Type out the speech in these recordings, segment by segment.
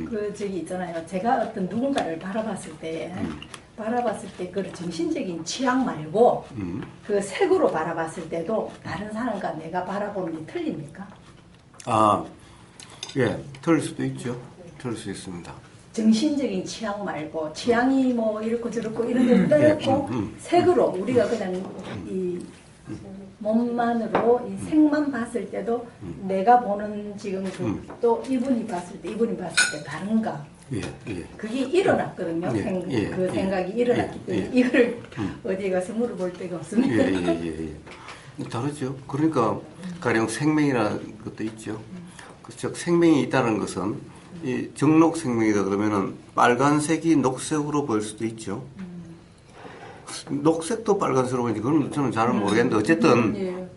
그 저기 있잖아요. 제가 어떤 누군가를 바라봤을 때 그걸 정신적인 취향 말고 그 색으로 바라봤을 때도 다른 사람과 내가 바라보는 게 틀립니까? 아, 예, 틀릴 수도 있죠. 틀릴 수 있습니다. 정신적인 취향 말고 취향이 뭐 이렇고 저렇고 이런 데 떠났고 색으로 우리가 그냥 이 몸만으로 이 색만 봤을 때도 내가 보는 지금 또 이분이 봤을 때 다른가? 예, 예. 그게 일어났거든요. 그 생각이 일어났기 때문에 이걸 어디 가서 물어볼 데가 없습니다. 예. 다르죠. 그러니까 가령 생명이라는 것도 있죠. 즉 생명이 있다는 것은 이 정록 생명이다 그러면은 빨간색이 녹색으로 보일 수도 있죠. 녹색도 빨간색으로 보이는지 그건 저는 잘 모르겠는데 어쨌든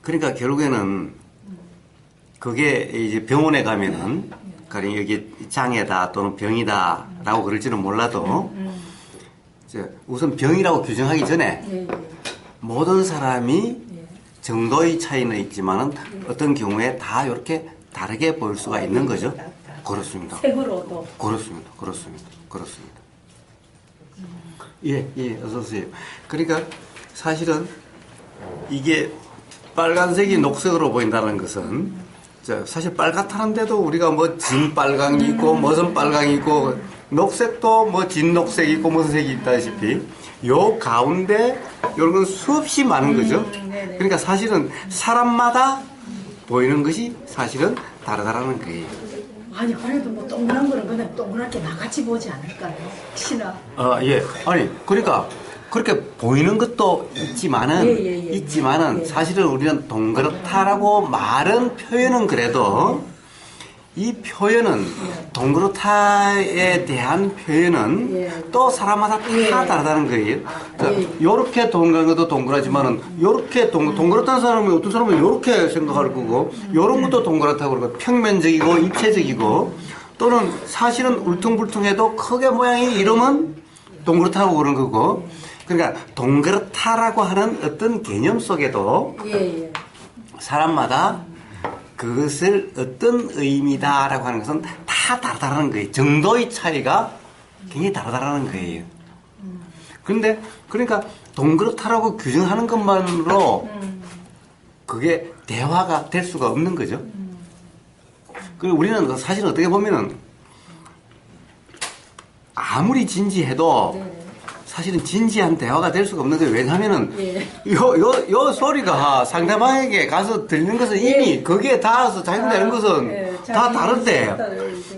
그러니까 결국에는 그게 이제 병원에 가면은 가령 여기 장애다 또는 병이다라고 그럴지는 몰라도 이제 우선 병이라고 규정하기 전에 모든 사람이 정도의 차이는 있지만은 어떤 경우에 다 이렇게 다르게 보일 수가 있는 거죠. 그렇습니다. 색으로도. 그렇습니다. 예, 어서 오세요. 그러니까 사실은 이게 빨간색이 녹색으로 보인다는 것은 사실 빨갛다는데도 우리가 뭐 진빨강이 있고 무슨 빨강이 있고 녹색도 뭐 진녹색이 있고 무슨 색이 있다시피 요 가운데 이런 건 수없이 많은 거죠. 그러니까 사실은 사람마다 보이는 것이 사실은 다르다라는 거예요. 아니 그래도 뭐 동그란 거는 그냥 동그랗게 나같이 보지 않을까요? 혹시나. 예. 아니 그러니까 그렇게 보이는 것도 있지만은 사실은 우리는 동그랗다라고 말은 표현은 그래도 이 표현은 동그랗다에 대한 표현은 또 사람마다 다 다르다는 거예요. 요렇게 동그란 것도 동그랗지만은 요렇게 동그랗다는 사람은 어떤 사람은 요렇게 생각할 거고 요런 것도 동그랗다고 그러고 평면적이고 입체적이고 또는 사실은 울퉁불퉁해도 크게 모양이 이러면 동그랗다고 그런 거고 그러니까 동그랗다라고 하는 어떤 개념 속에도 사람마다 그것을 어떤 의미다라고 하는 것은 다 다르다는 거예요. 정도의 차이가 굉장히 다르다는 거예요. 그런데 그러니까 동그랗다라고 규정하는 것만으로 그게 대화가 될 수가 없는 거죠. 그리고 우리는 사실 어떻게 보면은 아무리 진지해도 사실은 진지한 대화가 될 수가 없는 거예요. 왜냐하면은 요 소리가 상대방에게 가서 들리는 것은 이미 거기에 닿아서 작용되는 것은 다 다른데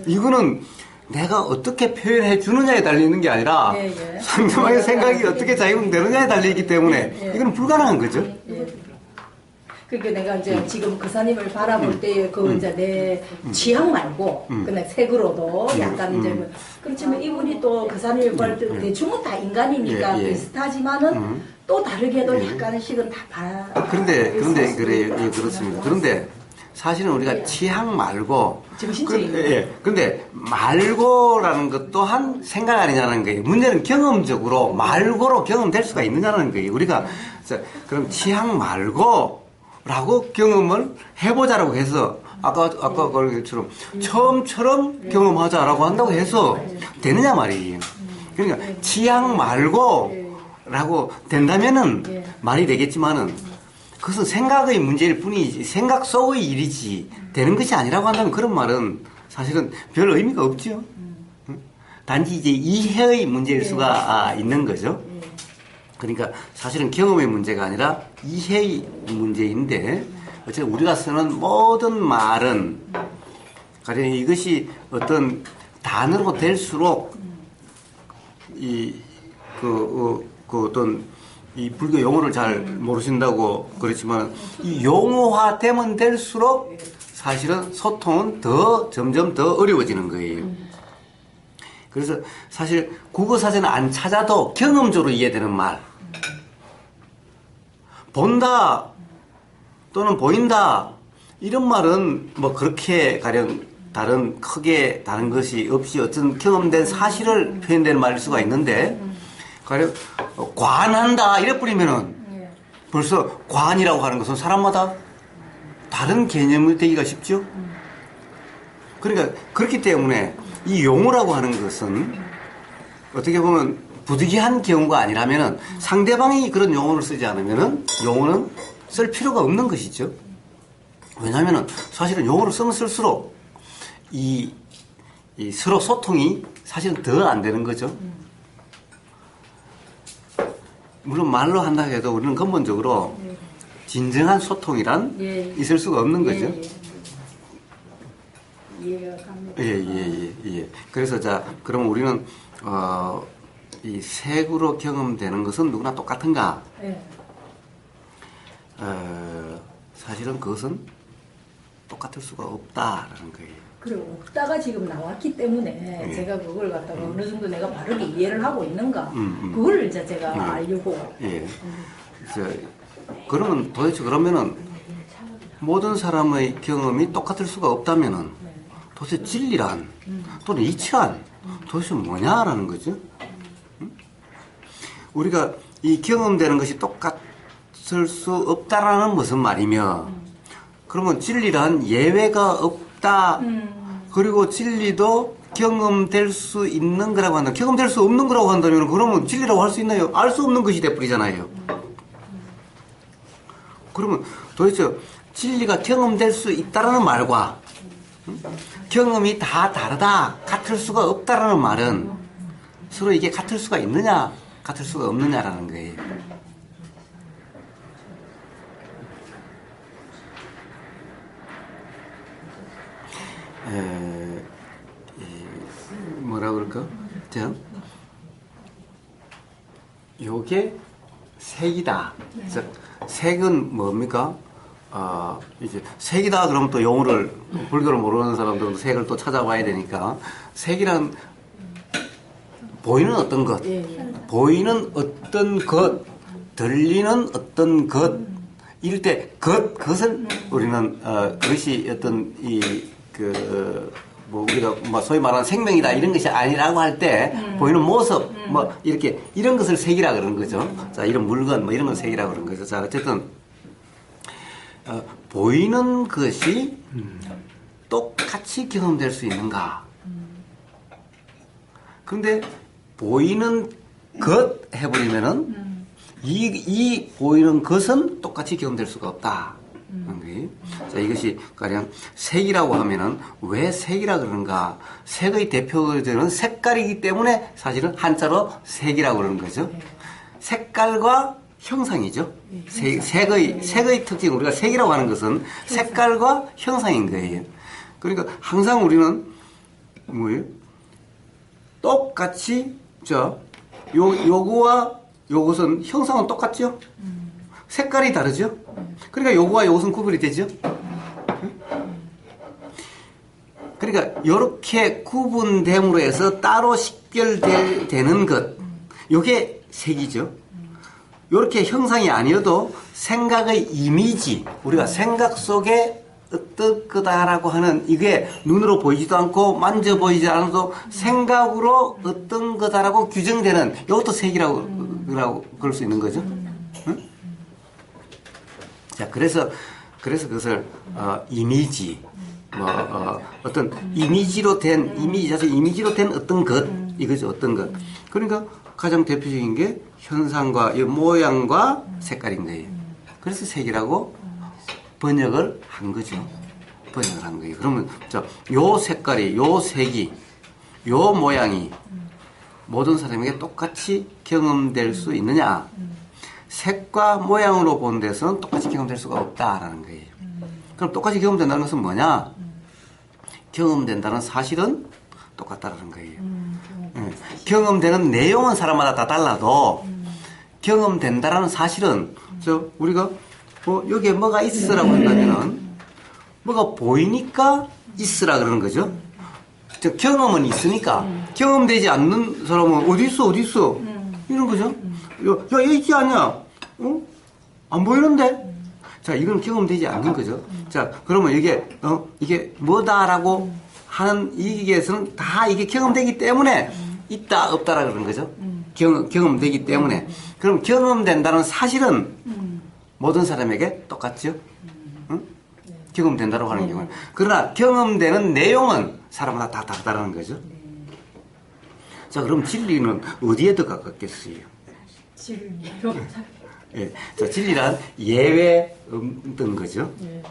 이거는 내가 어떻게 표현해 주느냐에 달리는 게 아니라 상대방의 생각이 어떻게 작용되느냐에 달리기 때문에 이건 불가능한 거죠. 그러니까 내가 이제 지금 그사님을 바라볼 때 그 이제 내 취향 말고 그냥 색으로도 약간 이제 그렇지만 이분이 또 그사님을 볼 때 대충은 다 인간이니까 비슷하지만은 또 다르게도 약간씩은 다 봐. 그런데 그래요. 예, 그렇습니다. 그런데 사실은 우리가 취향 말고 근데 말고라는 것 또한 생각 아니냐는 거예요. 문제는 경험적으로 말고로 경험될 수가 있느냐는 거예요. 우리가 그럼 취향 말고 라고 경험을 해보자라고 해서 아까 그런 것처럼 처음처럼 경험하자라고 한다고 해서 되느냐 말이에요. 그러니까 취향 말고 라고 된다면은 말이 되겠지만은 그것은 생각의 문제일 뿐이지 생각 속의 일이지 되는 것이 아니라고 한다면 그런 말은 사실은 별 의미가 없죠. 단지 이제 이해의 문제일 수가 있는 거죠. 그러니까 사실은 경험의 문제가 아니라 이해의 문제인데 어쨌든 우리가 쓰는 모든 말은 가령 이것이 어떤 단어로 될수록 어떤 이 불교 용어를 잘 모르신다고 그렇지만 이 용어화되면 될수록 사실은 소통은 점점 더 어려워지는 거예요. 그래서 사실 국어사전을 안 찾아도 경험적으로 이해되는 말 본다 또는 보인다 이런 말은 뭐 그렇게 가령 크게 다른 것이 없이 어떤 경험된 사실을 표현되는 말일 수가 있는데 가령 관한다 이래 뿌리면은 벌써 관이라고 하는 것은 사람마다 다른 개념이 되기가 쉽죠. 그러니까 그렇기 때문에 이 용어라고 하는 것은 어떻게 보면 부득이한 경우가 아니라면은 상대방이 그런 용어를 쓰지 않으면은 용어는 쓸 필요가 없는 것이죠. 왜냐하면은 사실은 용어를 쓰면 쓸수록 이 서로 소통이 사실은 더 안 되는 거죠. 물론 말로 한다 해도 우리는 근본적으로 진정한 소통이란 있을 수가 없는 거죠. 이해가 갑니다. 예. 그래서 자, 그럼 우리는 이 색으로 경험되는 것은 누구나 똑같은가? 사실은 그것은 똑같을 수가 없다라는 거예요. 그리고 없다가 지금 나왔기 때문에 제가 그걸 갖다가 어느 정도 내가 바르게 이해를 하고 있는가 그걸 이제 제가 알려고. 예. 그러면 도대체 그러면은 모든 사람의 경험이 똑같을 수가 없다면은 도대체 진리란 또는 이치란 도대체 뭐냐라는 거죠. 우리가 이 경험되는 것이 똑같을 수 없다라는 무슨 말이며, 그러면 진리란 예외가 없다. 그리고 진리도 경험될 수 있는 거라고 한다. 경험될 수 없는 거라고 한다면 그러면 진리라고 할 수 있나요? 알 수 없는 것이 돼버리잖아요. 그러면 도대체 진리가 경험될 수 있다라는 말과 경험이 다 다르다, 같을 수가 없다라는 말은 서로 이게 같을 수가 있느냐, 같을 수가 없느냐라는 거예요. 뭐라 그럴까? 자, 요게 색이다. 즉, 색은 뭡니까? 이제 색이다 그러면 또 용어를, 불교를 모르는 사람들은 색을 또 찾아봐야 되니까, 색이란 보이는 어떤 것, 보이는 어떤 것, 들리는 어떤 것, 이럴 때 그것을 우리는 그것이 어떤 뭐 우리가 뭐 소위 말하는 생명이다 이런 것이 아니라고 할 때 보이는 모습 뭐 이렇게 이런 것을 색이라 그러는 거죠. 자, 이런 물건 뭐 이런 걸 색이라 그러는 거죠. 자, 어쨌든 보이는 것이 똑같이 경험될 수 있는가? 그런데 보이는 것 해버리면은 이 보이는 것은 똑같이 경험될 수가 없다. 자, 이것이 가령 색이라고 하면은 왜 색이라 그러는가? 색의 대표되는 색깔이기 때문에 사실은 한자로 색이라고 그러는 거죠. 색깔과 형상이죠. 색의 특징, 우리가 색이라고 하는 것은 색깔과 형상인 거예요. 그러니까 항상 우리는 뭐예요? 똑같이 요거와 요것은 형상은 똑같죠? 색깔이 다르죠? 그러니까 요거와 요것은 구분이 되죠? 그러니까 요렇게 구분됨으로 해서 따로 식별되는 것, 요게 색이죠. 요렇게 형상이 아니어도 생각의 이미지, 우리가 생각 속에 어떤 거다라고 하는 이게 눈으로 보이지도 않고 만져보이지 않아도 생각으로 어떤 거다라고 규정되는 이것도 색이라고 그럴 수 있는 거죠. 응? 자, 그래서 그것을 이미지, 어떤 이미지로 된 이미지로 된 어떤 것 이거죠. 어떤 것. 그러니까 가장 대표적인 게 현상과 이 모양과 색깔인 거예요. 그래서 색이라고 번역을 한 거죠. 번역을 한 거예요. 그러면 요 색깔이, 요 색이, 요 모양이 모든 사람에게 똑같이 경험될 수 있느냐? 색과 모양으로 본 데서는 똑같이 경험될 수가 없다라는 거예요. 그럼 똑같이 경험된다는 것은 뭐냐? 경험된다는 사실은 똑같다라는 거예요. 경험되는 내용은 사람마다 다 달라도 경험된다라는 사실은 우리가 여기에 뭐가 있으라고 한다면은 뭐가 보이니까 있으라 그러는 거죠. 경험은 있으니까 경험되지 않는 사람은 어디 있어 이런 거죠. 야, 얘 있지 않냐? 안 보이는데? 자, 이건 경험되지 않는 거죠. 자, 그러면 이게 뭐다라고 하는 이게서는 다 이게 경험되기 때문에 있다 없다라 그러는 거죠. 경험되기 때문에. 그럼 경험된다는 사실은 모든 사람에게 똑같죠. 응? 경험된다고 하는 네. 경우는. 그러나 경험되는 내용은 사람마다 다 다르다는 거죠. 자, 그럼 진리는 어디에 더 가깝겠어요? 진리로. 예. 자, 진리란 예외 없던 거죠. 예.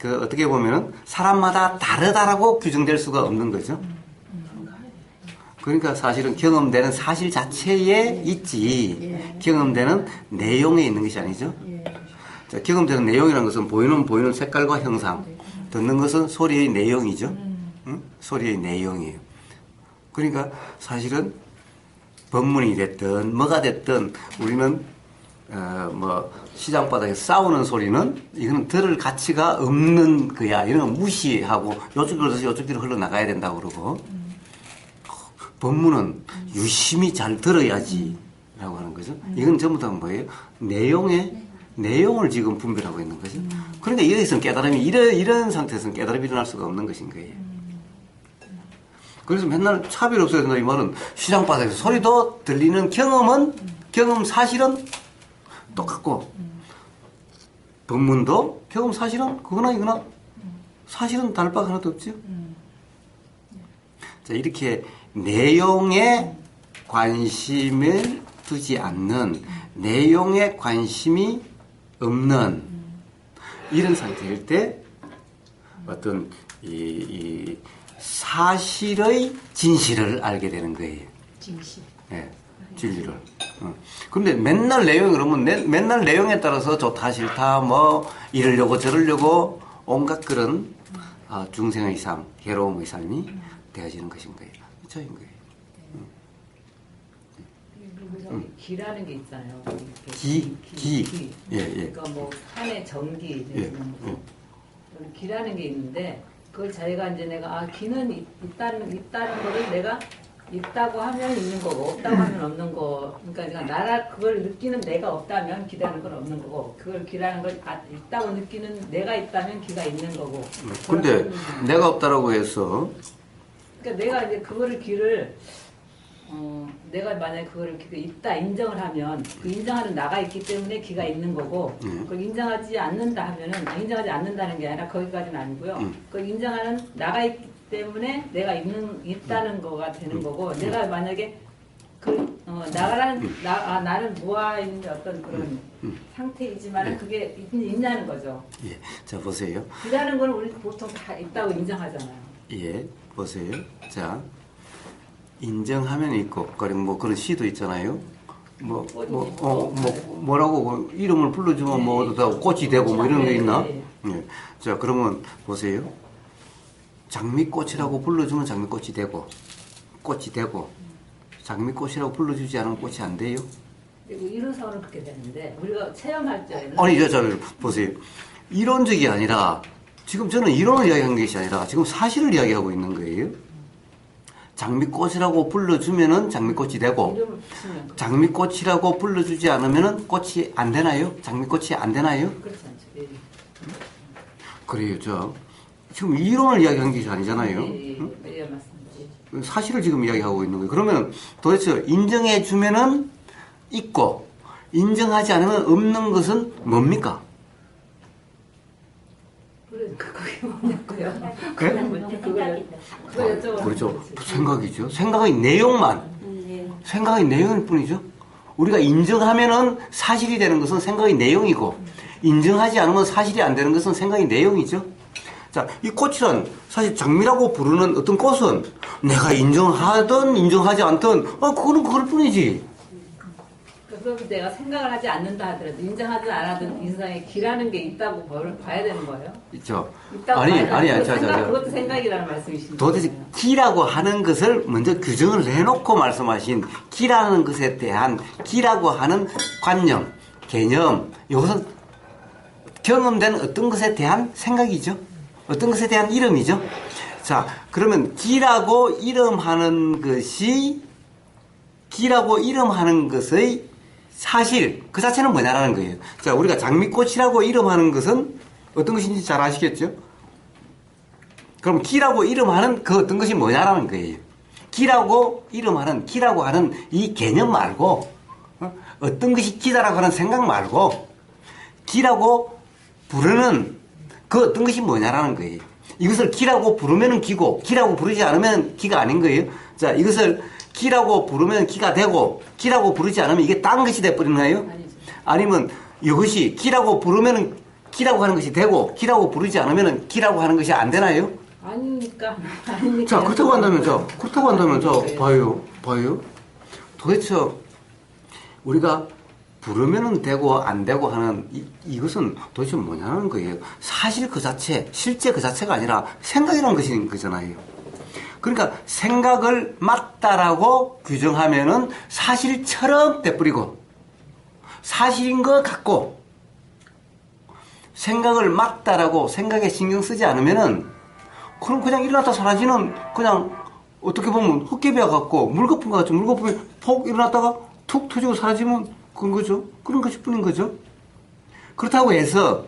어떻게 보면은 사람마다 다르다라고 규정될 수가 없는 거죠. 그러니까 사실은 경험되는 사실 자체에 있지, 경험되는 내용에 있는 것이 아니죠. 자, 경험되는 내용이라는 것은 보이는 색깔과 형상, 듣는 것은 소리의 내용이죠. 응? 소리의 내용이에요. 그러니까 사실은 법문이 됐든 뭐가 됐든 우리는 시장 바닥에 싸우는 소리는 이거는 들을 가치가 없는 거야. 이런 거 무시하고 요쪽으로 흘러나가야 된다고 그러고, 법문은 유심히 잘 들어야지 라고 하는 거죠. 이건 전부 다 뭐예요? 내용을 지금 분별하고 있는 거죠. 그러니까 여기서는 깨달음이 이런 상태에서는 깨달음이 일어날 수가 없는 것인 거예요. 그래서 맨날 차별이 없어야 된다 이 말은, 시장 바닥에서 소리도 들리는 경험 사실은 똑같고, 법문도 경험 사실은 그거나 이거나 사실은 다를 바가 하나도 없죠. 자, 이렇게 내용에 관심을 두지 않는, 내용에 관심이 없는 이런 상태일 때 어떤 이 사실의 진실을 알게 되는 거예요. 진실. 예, 진리를. 그런데 맨날 내용이 그러면 맨날 내용에 따라서 좋다 싫다 뭐 이러려고 저러려고 온갖 그런 중생의 삶, 괴로움의 삶이 되어지는 것인 거예요. 저인 거예요. 그리고 기라는 게 있잖아요. 기. 예. 그러니까 뭐 산의 전기 예. 기라는 게 있는데, 그걸 자기가 이제 내가 기는 있다는 거를 내가 있다고 하면 있는 거고 없다고 하면 없는 거. 그러니까 그걸 느끼는 내가 없다면 기라는 건 없는 거고, 그걸 기라는 걸 있다고 느끼는 내가 있다면 기가 있는 거고. 근데 내가 없다라고 해서, 그러니까 내가 이제 그거를 기를 내가 만약에 그거를 있다 인정을 하면, 그 인정하는 나가 있기 때문에 기가 있는 거고, 그걸 인정하지 않는다 하면은, 인정하지 않는다는 게 아니라 거기까지는 아니고요. 그걸 인정하는 나가 있기 때문에 내가 있다는 거가 되는 거고, 내가 만약에 나는 무아인 어떤 그런 상태이지만 그게 있냐는 거죠. 예. 자, 보세요. 기라는 건 우리 보통 다 있다고 인정하잖아요. 예. 보세요. 자, 인정하면 있고, 뭐 그런 시도 있잖아요. 뭐라고 이름을 불러주면 뭐 다 꽃이 되고 뭐 이런 게 있나? 예. 자, 그러면 보세요. 장미꽃이라고 불러주면 장미꽃이 되고, 장미꽃이라고 불러주지 않으면 꽃이 안 돼요. 그리고 이론상으로는 그렇게 되는데, 우리가 체험할 때는 아니, 자, 보세요. 이론적이 아니라, 지금 저는 이론을 이야기한 것이 아니라 지금 사실을 이야기하고 있는 거예요. 장미꽃이라고 불러주면은 장미꽃이 되고, 이름을 붙이면 장미꽃이라고 불러주지 않으면은 꽃이 안 되나요? 장미꽃이 안 되나요? 그렇지 않죠. 예. 그래요. 지금 이론을 이야기한 것이 아니잖아요. 예, 응? 맞습니다. 예. 사실을 지금 이야기하고 있는 거예요. 그러면 도대체 인정해주면은 있고, 인정하지 않으면 없는 것은 뭡니까? 그게 뭐냐고요? 네? 그거 여쭤보는 그렇죠. 거지. 생각이죠. 생각의 내용만. 생각의 내용일 뿐이죠. 우리가 인정하면은 사실이 되는 것은 생각의 내용이고, 인정하지 않으면 사실이 안 되는 것은 생각의 내용이죠. 자, 이 꽃이란 사실 장미라고 부르는 어떤 꽃은 내가 인정하든 인정하지 않든, 그거는 그걸 뿐이지. 그럼 내가 생각을 하지 않는다 하더라도, 인정하든 안 하든 인생에 기라는 게 있다고 봐야 되는 거예요? 있죠. 있다고 아니, 자. 그것도 생각이라는 말씀이신데. 도대체 기라고 하는 것을 먼저 규정을 해놓고 말씀하신 기라는 것에 대한 기라고 하는 관념, 개념, 이것은 경험된 어떤 것에 대한 생각이죠. 어떤 것에 대한 이름이죠. 자, 그러면 기라고 이름하는 것의 사실, 그 자체는 뭐냐라는 거예요. 자, 우리가 장미꽃이라고 이름하는 것은 어떤 것인지 잘 아시겠죠? 그럼 기라고 이름하는 그 어떤 것이 뭐냐라는 거예요. 기라고 하는 이 개념 말고, 어떤 것이 기다라고 하는 생각 말고, 기라고 부르는 그 어떤 것이 뭐냐라는 거예요. 이것을 기라고 부르면 기고, 기라고 부르지 않으면 기가 아닌 거예요. 자, 이것을 기라고 부르면 기가 되고, 기라고 부르지 않으면 이게 딴 것이 돼버리는 거예요? 아니죠. 아니면 이것이 기라고 부르면 기라고 하는 것이 되고, 기라고 부르지 않으면 기라고 하는 것이 안 되나요? 아니니까. 자, 그렇다고 한다면, 봐요. 도대체 우리가 부르면은 되고 안 되고 하는 이것은 도대체 뭐냐는 거예요. 사실 그 자체, 실제 그 자체가 아니라 생각이라는 것인 거잖아요. 그러니까 생각을 맞다라고 규정하면은 사실처럼 돼버리고 사실인 것 같고, 생각을 맞다라고 생각에 신경 쓰지 않으면은 그럼 그냥 일어났다 사라지는, 그냥 어떻게 보면 헛개비와 같고 물거품 같죠. 물거품이 폭 일어났다가 툭 터지고 사라지면 그런 거죠. 그런 것이 뿐인 거죠. 그렇다고 해서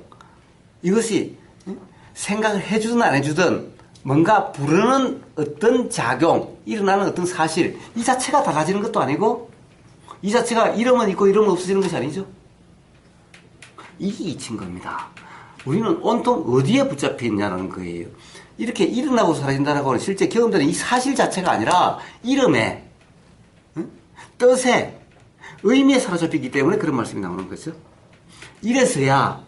이것이 생각을 해주든 안 해주든 뭔가 부르는 어떤 작용, 일어나는 어떤 사실, 이 자체가 달라지는 것도 아니고 이 자체가 이러면 있고 이러면 없어지는 것이 아니죠. 이게 이치인 겁니다. 우리는 온통 어디에 붙잡혀 있냐는 거예요. 이렇게 일어나고 사라진다라고 하는 실제 경험되는 이 사실 자체가 아니라 이름에, 뜻에, 의미에 사로잡히기 때문에 그런 말씀이 나오는 거죠. 이래서야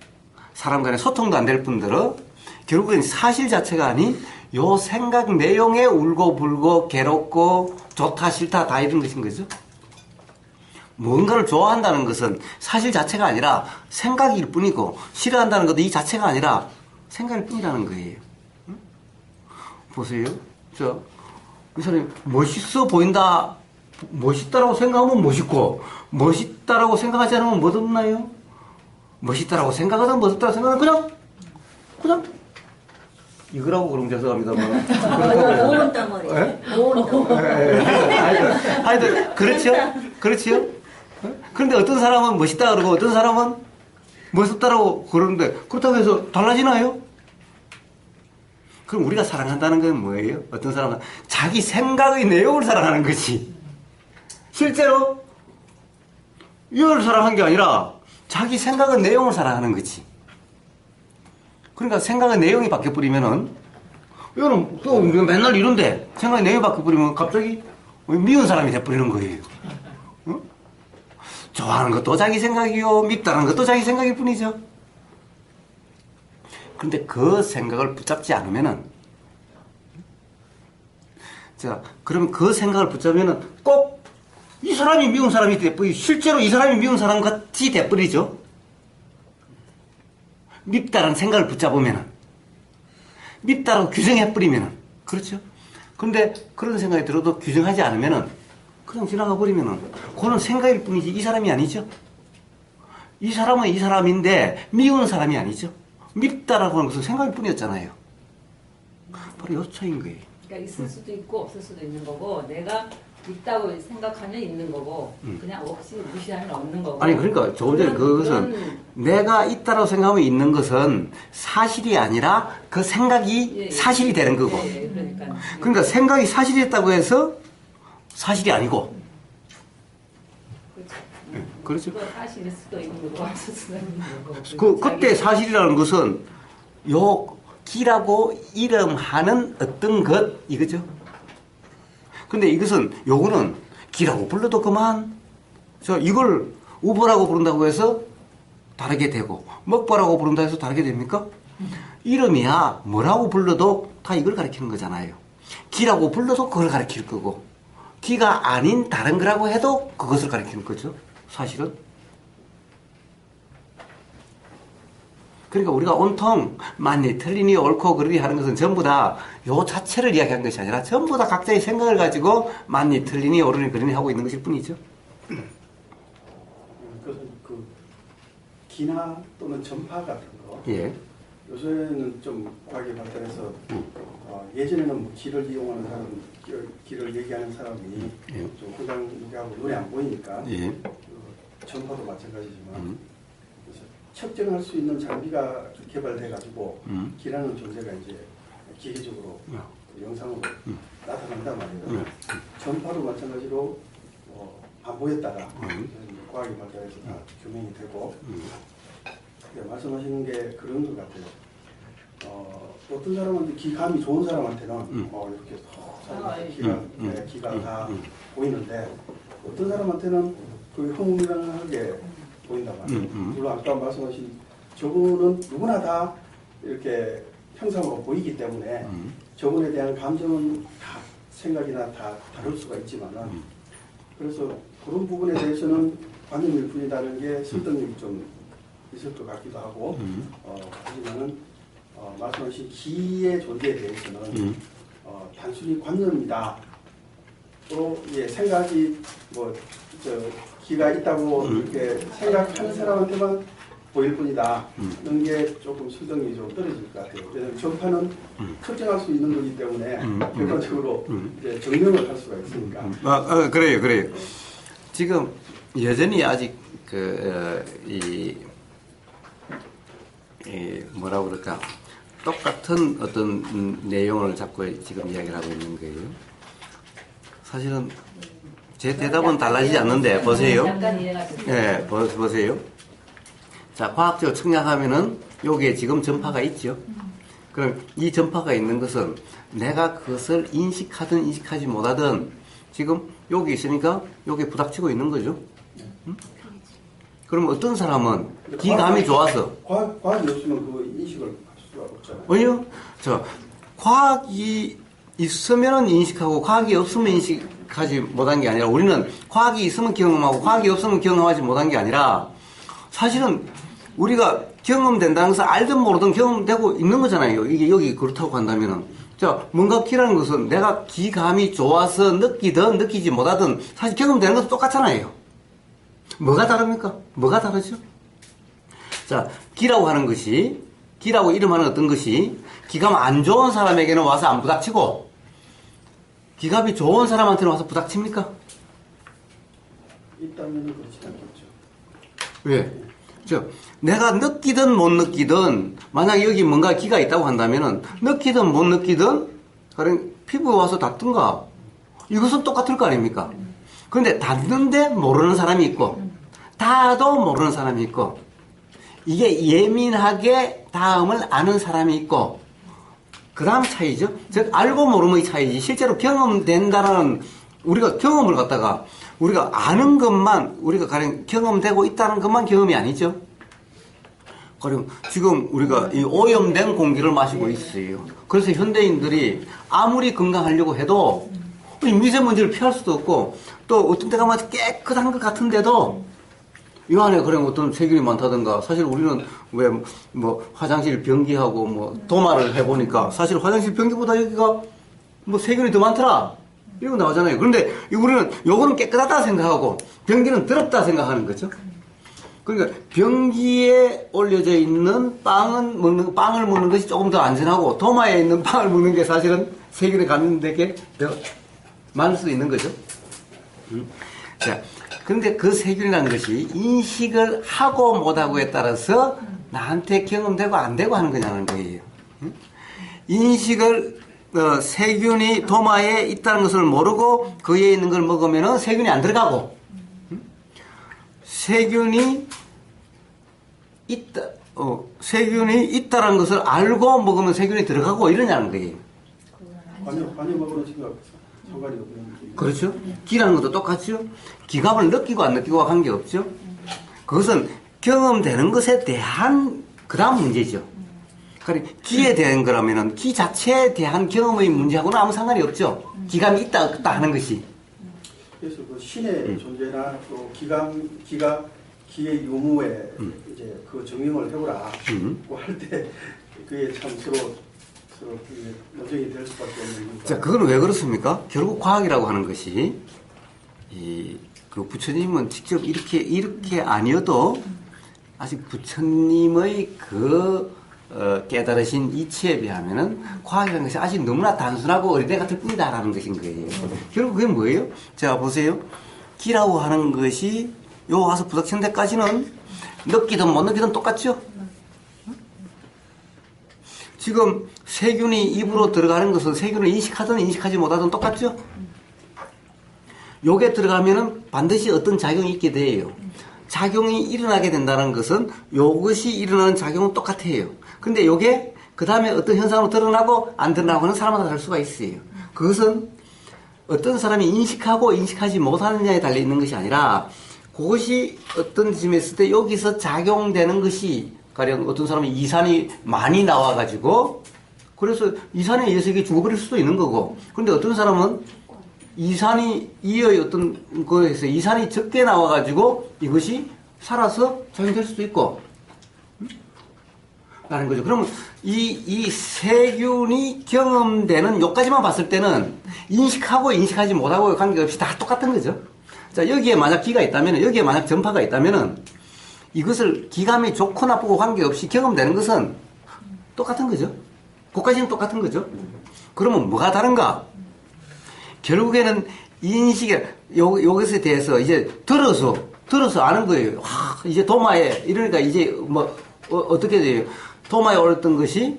사람 간의 소통도 안 될 뿐더러 결국엔 사실 자체가 아닌 요 생각 내용에 울고불고 괴롭고 좋다 싫다 다 이런 것인 거죠. 뭔가를 좋아한다는 것은 사실 자체가 아니라 생각일 뿐이고, 싫어한다는 것도 이 자체가 아니라 생각일 뿐이라는 거예요. 응? 보세요. 이 사람이 멋있어 보인다, 멋있다라고 생각하면 멋있고, 멋있다라고 생각하지 않으면 멋없나요? 멋있다라고 생각하다 멋없다라고 생각하면 그냥 이거라고 그러면 죄송합니다만. 모은 덩어리. 모은 덩어리. 하여튼 그렇지요? 그런데 어떤 사람은 멋있다 그러고 어떤 사람은 멋없다라고 그러는데, 그렇다고 해서 달라지나요? 그럼 우리가 사랑한다는 건 뭐예요? 어떤 사람은 자기 생각의 내용을 사랑하는 거지. 실제로 이걸 사랑한 게 아니라 자기 생각의 내용을 사랑하는 거지. 그러니까 생각의 내용이 바뀌어버리면은, 이거는 또 맨날 이런데 생각의 내용이 바뀌어버리면 갑자기 미운 사람이 돼버리는 거예요. 응? 좋아하는 것도 자기 생각이요, 밉다는 것도 자기 생각일 뿐이죠. 그런데 그 생각을 붙잡지 않으면은, 자, 그러면 그 생각을 붙잡으면은 꼭 이 사람이 미운 사람이 돼버리고, 실제로 이 사람이 미운 사람 같이 돼버리죠. 밉다라는 생각을 붙잡으면은, 밉다라고 규정해버리면은, 그렇죠? 근데 그런 생각이 들어도 규정하지 않으면은, 그냥 지나가 버리면은, 그건 생각일 뿐이지 이 사람이 아니죠. 이 사람은 이 사람인데 미운 사람이 아니죠. 밉다라고 하는 것은 생각일 뿐이었잖아요. 바로 이 차이인 거예요. 그러니까 있을 수도 있고 없을 수도 있는 거고, 내가 있다고 생각하면 있는 거고, 그냥 없이 무시하면 없는 거고. 아니, 그러니까 조금 전에 그것은 내가 있다고 생각하면 있는 것은 사실이 아니라 그 생각이 사실이 되는 거고. 그러니까 생각이 사실이 됐다고 해서 사실이 아니고. 그렇죠. 그거 사실일 수도 있는 거고 없을 수도 있는 거고. 그때 사실이라는 것은 요 기라고 이름하는 어떤 것, 이거죠. 근데 이것은, 요거는 기라고 불러도 그만, 이걸 우보라고 부른다고 해서 다르게 되고, 먹보라고 부른다 해서 다르게 됩니까? 이름이야 뭐라고 불러도 다 이걸 가리키는 거잖아요. 기라고 불러도 그걸 가리킬 거고, 기가 아닌 다른 거라고 해도 그것을 가리키는 거죠, 사실은. 그러니까 우리가 온통 맞니 틀리니 옳고 그르니 하는 것은 전부 다 요 자체를 이야기한 것이 아니라 전부 다 각자의 생각을 가지고 맞니 틀리니 옳으니 그르니 하고 있는 것일 뿐이죠. 그것은 그 기나 또는 전파 같은 거. 예. 요새는 좀 과학이 발달해서 예전에는 뭐 길을 이용하는 사람, 길을 얘기하는 사람이 좀 그냥 얘기하고 눈에 안 보이니까 전파도 마찬가지지만 측정할 수 있는 장비가 개발돼가지고 기라는 존재가 이제 기계적으로 그 영상으로 나타난단 말이에요. 전파도 마찬가지로 안 보였다가 과학이 발달해서 다 규명이 되고 말씀하시는 게 그런 것 같아요. 어떤 사람한테 기감이 좋은 사람한테는 이렇게 기가 다 보이는데 어떤 사람한테는 그 흐물흐물하게 보인단 말이에요. 물론 아까 말씀하신 저분은 누구나 다 이렇게 형상으로 보이기 때문에 저분에 대한 감정은 다 생각이나 다 다를 수가 있지만은 그래서 그런 부분에 대해서는 관념일 뿐이라는 게 설득력이 좀 있을 것 같기도 하고 하지만은 말씀하신 기의 존재에 대해서는 단순히 관념이다. 또 생각이 기가 있다고 이렇게 생각하는 사람한테만 보일 뿐이다. 이런 게 조금 설득력이 좀 떨어질 것 같아요. 왜냐하면 전파는 특정할 수 있는 거기 때문에 결과적으로 이제 증명을 할 수가 있으니까. 그래요. 지금 여전히 아직 뭐라 그럴까 똑같은 어떤 내용을 자꾸 지금 이야기를 하고 있는 거예요. 사실은 제 대답은 달라지지 않는데 보세요. 약간 이해가 됐어요. 예, 보세요. 자, 과학적으로 측량하면은 여기에 지금 전파가 있죠. 그럼 이 전파가 있는 것은 내가 그것을 인식하든 인식하지 못하든 지금 여기 있으니까 여기에 부닥치고 있는 거죠. 그럼 어떤 사람은 기감이 좋아서 과학이 없으면 그 인식을 할 수가 없잖아요. 아니요. 과학이 있으면 인식하고 과학이 없으면 인식하지 못한 게 아니라 우리는 과학이 있으면 경험하고 과학이 없으면 경험하지 못한 게 아니라 사실은 우리가 경험된다는 것을 알든 모르든 경험되고 있는 거잖아요. 이게 여기 그렇다고 한다면은. 자, 뭔가 기라는 것은 내가 기감이 좋아서 느끼든 느끼지 못하든 사실 경험되는 것도 똑같잖아요. 뭐가 다릅니까? 뭐가 다르죠? 자, 기라고 하는 것이, 기라고 이름하는 어떤 것이 기감 안 좋은 사람에게는 와서 안 부닥치고 기감이 좋은 사람한테는 와서 부닥칩니까? 있다면 그렇지 않겠죠. 왜? 내가 느끼든 못 느끼든 만약에 여기 뭔가 기가 있다고 한다면은 느끼든 못 느끼든 그냥 피부에 와서 닿든가 이것은 똑같을 거 아닙니까? 그런데 닿는데 모르는 사람이 있고 닿아도 모르는 사람이 있고 이게 예민하게 닿음을 아는 사람이 있고 그 다음 차이죠. 즉 알고 모름의 차이지 실제로 경험된다는 우리가 경험을 갖다가 우리가 아는 것만 우리가 가령 경험되고 있다는 것만 경험이 아니죠. 가령 지금 우리가 이 오염된 공기를 마시고 있어요. 그래서 현대인들이 아무리 건강하려고 해도 이 미세먼지를 피할 수도 없고 또 어떤 데 가면 깨끗한 것 같은데도 이 안에 그냥 어떤 세균이 많다든가 사실 우리는 왜 뭐 화장실 변기하고 뭐 도마를 해보니까 사실 화장실 변기보다 여기가 뭐 세균이 더 많더라 이거 나오잖아요. 그런데 우리는 요거는 깨끗하다 생각하고 변기는 더럽다 생각하는 거죠. 그러니까 변기에 올려져 있는 빵을 먹는 것이 조금 더 안전하고 도마에 있는 빵을 먹는 게 사실은 세균에 감염되게 더 많을 수도 있는 거죠. 자, 근데 그 세균이라는 것이 인식을 하고 못하고에 따라서 나한테 경험되고 안 되고 하는 거냐는 거예요. 인식을 세균이 도마에 있다는 것을 모르고 그 위에 있는 걸 먹으면 세균이 안 들어가고 세균이 있다라는 것을 알고 먹으면 세균이 들어가고 이러냐는 거예요. 관념하고는 상관이 없는. 그렇죠. 기라는 것도 똑같죠. 기감을 느끼고 안 느끼고와 관계없죠. 그것은 경험되는 것에 대한 그 다음 문제죠. 그러니까 기에 대한 거라면은 기 자체에 대한 경험의 문제하고는 아무 상관이 없죠. 기감이 있다 없다 하는 것이. 그래서 그 신의 존재나 또 기의 유무에 이제 그 증명을 해보라 할 때 그게 참 서로 논쟁이 될 수밖에 없는. 자, 그건 왜 그렇습니까? 결국 과학이라고 하는 것이 그 부처님은 직접 이렇게 아니어도 아직 부처님의 깨달으신 이치에 비하면은 과학이라는 것이 아직 너무나 단순하고 어린애 같을 뿐이다라는 것인 거예요. 결국 그게 뭐예요? 자, 보세요. 기라고 하는 것이 요 와서 부닥치는 데까지는 느끼든 못 느끼든 똑같죠? 지금 세균이 입으로 들어가는 것은 세균을 인식하든 인식하지 못하든 똑같죠? 요게 들어가면은 반드시 어떤 작용이 있게 돼요. 작용이 일어나게 된다는 것은 요것이 일어나는 작용은 똑같아요. 근데 요게 그 다음에 어떤 현상으로 드러나고 안 드러나고 하는 사람마다 다를 수가 있어요. 그것은 어떤 사람이 인식하고 인식하지 못하느냐에 달려 있는 것이 아니라 그것이 어떤 점에 있을 때 여기서 작용되는 것이 가령 어떤 사람은 이산이 많이 나와가지고 그래서 이산에 의해서 이게 죽어버릴 수도 있는 거고 그런데 어떤 사람은 이산이 이의 어떤 거에서 이산이 적게 나와가지고 이것이 살아서 작용될 수도 있고 라는 거죠. 그러면 이 세균이 경험되는 요까지만 봤을 때는 인식하고 인식하지 못하고 관계없이 다 똑같은 거죠. 자, 여기에 만약 기가 있다면, 여기에 만약 전파가 있다면은 이것을 기감이 좋고 나쁘고 관계없이 경험되는 것은 똑같은 거죠. 그까지는 똑같은 거죠. 그러면 뭐가 다른가? 결국에는 인식에, 요것에 대해서 이제 들어서 아는 거예요. 와, 이제 도마에, 이러니까 이제 어떻게 돼요? 도마에 올렸던 것이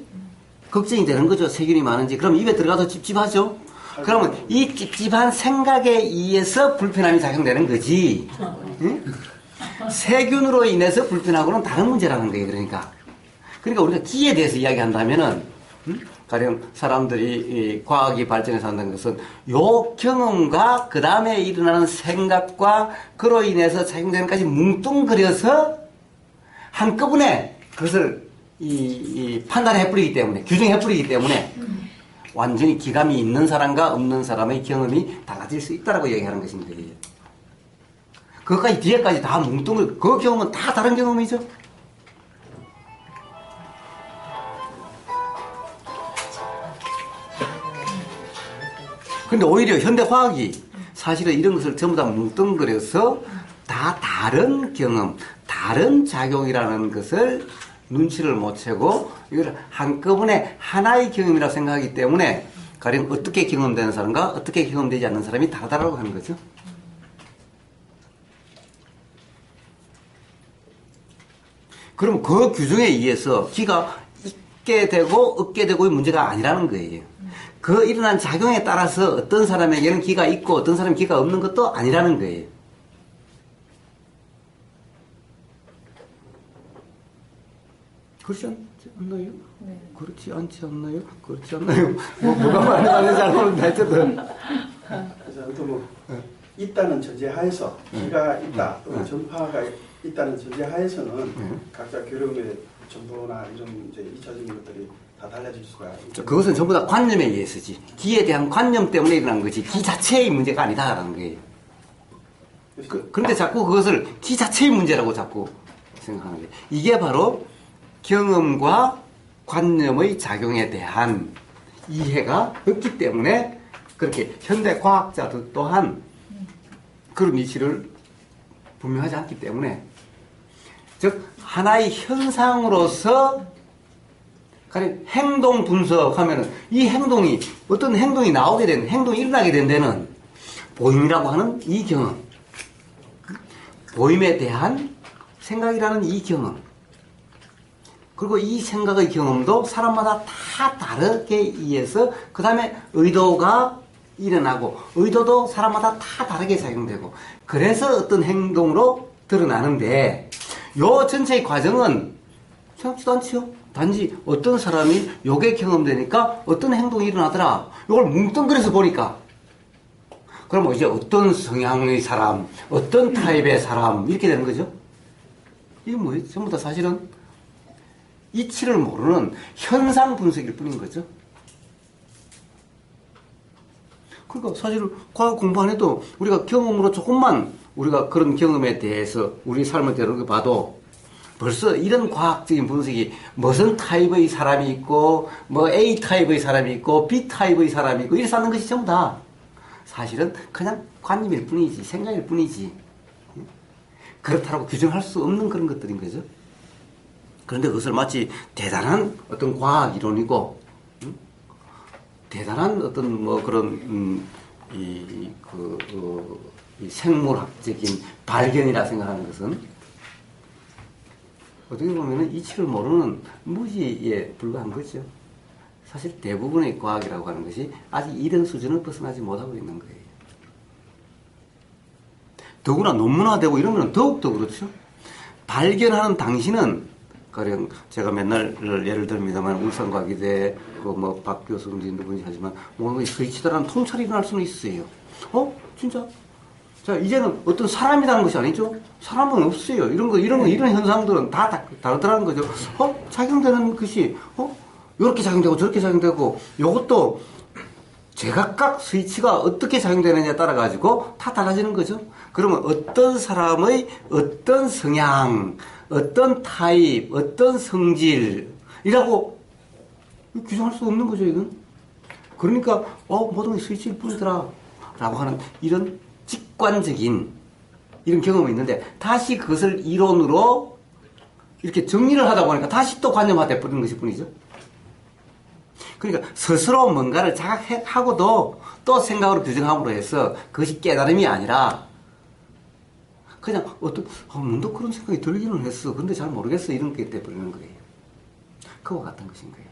걱정이 되는 거죠. 세균이 많은지. 그럼 입에 들어가서 찝찝하죠? 그러면 이 찝찝한 생각에 의해서 불편함이 작용되는 거지. 응? 세균으로 인해서 불편하고는 다른 문제라는 거예요. 그러니까 우리가 기에 대해서 이야기한다면은, 가령 사람들이 과학이 발전해서 한다는 것은 요 경험과 그 다음에 일어나는 생각과 그로 인해서 작용되는 것까지 뭉뚱그려서 한꺼번에 그것을 판단해버리기 때문에, 규정해버리기 때문에 완전히 기감이 있는 사람과 없는 사람의 경험이 달라질 수 있다라고 얘기하는 것입니다. 그것까지 뒤에까지 다 뭉뚱그려, 그 경험은 다 다른 경험이죠. 근데 오히려 현대과학이 사실은 이런 것을 전부 다 뭉뚱그려서 다 다른 경험, 다른 작용이라는 것을 눈치를 못 채고 이걸 한꺼번에 하나의 경험이라고 생각하기 때문에 가령 어떻게 경험되는 사람과 어떻게 경험되지 않는 사람이 다르다고 하는 거죠. 그럼 그 규정에 의해서 기가 있게 되고 없게 되고의 문제가 아니라는 거예요. 그 일어난 작용에 따라서 어떤 사람에게는 기가 있고 어떤 사람은 기가 없는 것도 아니라는 거예요. 그렇지 않나요? 네. 그렇지 않지 않나요? 그렇지 않나요? 뭐가 말하는지 잘 모르는데 하여튼. 그래서 아무튼 있다는 전제하에서 기가 있다 또는 전파가 있다는 전제하에서는 각자 교류의 정보나 이런 이제 2차적인 것들이 다 달라질 수가 있죠. 그것은 전부 다 관념에 의해서지. 기에 대한 관념 때문에 일어난 거지. 기 자체의 문제가 아니다라는 거예요. 그런데 자꾸 그것을 기 자체의 문제라고 자꾸 생각하는 거예요. 이게 바로 경험과 관념의 작용에 대한 이해가 없기 때문에 그렇게 현대 과학자들 또한 그런 이치를 분명하지 않기 때문에 즉 하나의 현상으로서 가령 행동 분석하면은 이 행동이 어떤 행동이 나오게 된 행동이 일어나게 된 데는 보임이라고 하는 이 경험, 보임에 대한 생각이라는 이 경험, 그리고 이 생각의 경험도 사람마다 다 다르게 의해서 그 다음에 의도가 일어나고 의도도 사람마다 다 다르게 작용되고 그래서 어떤 행동으로 드러나는데 요 전체의 과정은 생각지도 않죠. 단지 어떤 사람이 요게 경험되니까 어떤 행동이 일어나더라. 요걸 뭉뚱그려서 보니까 그러면 이제 어떤 성향의 사람, 어떤 타입의 사람 이렇게 되는 거죠. 이게 뭐예요? 전부 다 사실은 이치를 모르는 현상 분석일 뿐인 거죠. 그러니까 사실 과학 공부 안 해도 우리가 경험으로 조금만 우리가 그런 경험에 대해서 우리 삶을 대하게 봐도 벌써 이런 과학적인 분석이 무슨 타입의 사람이 있고 뭐 A 타입의 사람이 있고 B 타입의 사람이 있고 이래서 하는 것이 전부 다 사실은 그냥 관념일 뿐이지 생각일 뿐이지 그렇다고 규정할 수 없는 그런 것들인 거죠. 그런데 그것을 마치 대단한 어떤 과학 이론이고 대단한 어떤 뭐 그런 이 생물학적인 발견이라 생각하는 것은 어떻게 보면은 이치를 모르는 무지에 불과한 거죠. 사실 대부분의 과학이라고 하는 것이 아직 이런 수준을 벗어나지 못하고 있는 거예요. 더구나 논문화되고 이러면 더욱더 그렇죠. 발견하는 당시는 가령 제가 맨날 예를 듭니다만 울산과기대 그 뭐 박 교수님도 누군지 하지만 뭐 스위치다라는 통찰이 일어날 수는 있어요. 진짜? 자, 이제는 어떤 사람이라는 것이 아니죠? 사람은 없어요. 이런 현상들은 다 다르더라는 거죠. 작용되는 것이, 요렇게 작용되고 저렇게 작용되고, 요것도 제각각 스위치가 어떻게 작용되느냐에 따라가지고 다 달라지는 거죠. 그러면 어떤 사람의 어떤 성향, 어떤 타입, 어떤 성질이라고 규정할 수 없는 거죠, 이건. 그러니까, 모든 게 스위치일 뿐이더라. 라고 하는 이런 직관적인 이런 경험이 있는데 다시 그것을 이론으로 이렇게 정리를 하다 보니까 다시 또 관념화돼 버리는 것일 뿐이죠. 그러니까 스스로 뭔가를 자각하고도 또 생각으로 규정함으로 해서 그것이 깨달음이 아니라 그냥 문득 그런 생각이 들기는 했어. 근데 잘 모르겠어. 이런 게 돼버리는 거예요. 그와 같은 것인 거예요.